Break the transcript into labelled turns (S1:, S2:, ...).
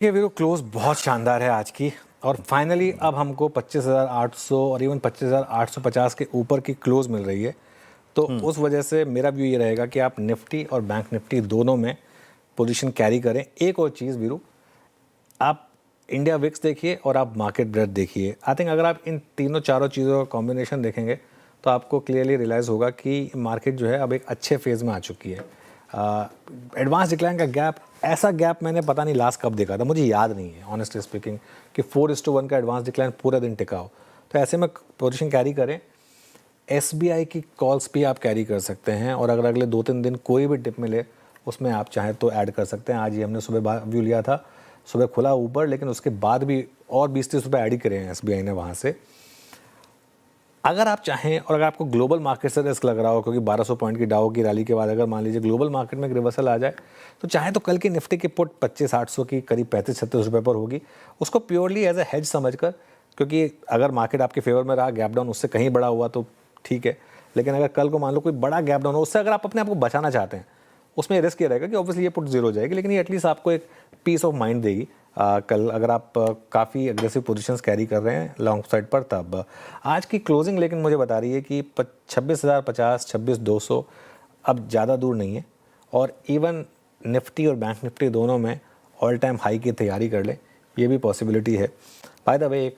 S1: ये video close बहुत शानदार है आज की। और फाइनली अब हमको 25,800 और इवन 25,850 के ऊपर की क्लोज मिल रही है। तो उस वजह से मेरा व्यू ये रहेगा कि आप निफ्टी और बैंक निफ्टी दोनों में पोजीशन कैरी करें। एक और चीज़ वीरू, आप इंडिया विक्स देखिए और आप मार्केट ब्रेड देखिए। आई थिंक अगर आप इन तीनों चारों चीज़ों का कॉम्बिनेशन देखेंगे तो आपको क्लियरली रियलाइज़ होगा कि मार्केट जो है अब एक अच्छे फेज़ में आ चुकी है। एडवांस डिक्लाइन का गैप, ऐसा गैप मैंने पता नहीं लास्ट कब देखा था, मुझे याद नहीं है ऑनेस्टली स्पीकिंग, कि 4:1 का एडवांस डिक्लाइन पूरा दिन टिका हो। तो ऐसे में पोजीशन कैरी करें। SBI की कॉल्स भी आप कैरी कर सकते हैं और अगर अगले 2-3 दिन कोई भी डिप मिले उसमें आप चाहें तो ऐड कर सकते हैं। आज ही हमने सुबह व्यू लिया था, सुबह खुला ऊपर, लेकिन उसके बाद भी और 20-30 रुपये ऐड ही करे हैं SBI ने वहाँ से। अगर आप चाहें और अगर आपको ग्लोबल मार्केट से रिस्क लग रहा हो, क्योंकि 1200 पॉइंट की डाउ की रैली के बाद अगर मान लीजिए ग्लोबल मार्केट में एक रिवर्सल आ जाए, तो चाहे तो कल की निफ्टी की पुट 25,800 की करीब 35-36 रुपये पर होगी। उसको प्योरली एज ए हेज समझकर, क्योंकि अगर मार्केट आपके फेवर में रहा, गैप डाउन उससे कहीं बड़ा हुआ तो ठीक है, लेकिन अगर कल को मान लो कोई बड़ा गैप डाउन हो, उससे अगर आप अपने आप को बचाना चाहते हैं, उसमें रिस्क ये रहेगा कि ऑब्वियसली ये पुट जीरो हो जाएगी, लेकिन ये एटलीस्ट आपको एक पीस ऑफ माइंड देगी। कल अगर आप काफ़ी एग्रेसिव पोजीशंस कैरी कर रहे हैं लॉन्ग साइड पर, तब आज की क्लोजिंग लेकिन मुझे बता रही है कि 26,050, 26,200 अब ज़्यादा दूर नहीं है। और इवन निफ्टी और बैंक निफ्टी दोनों में ऑल टाइम हाई की तैयारी कर लें, ये भी पॉसिबिलिटी है। बाय द वे, एक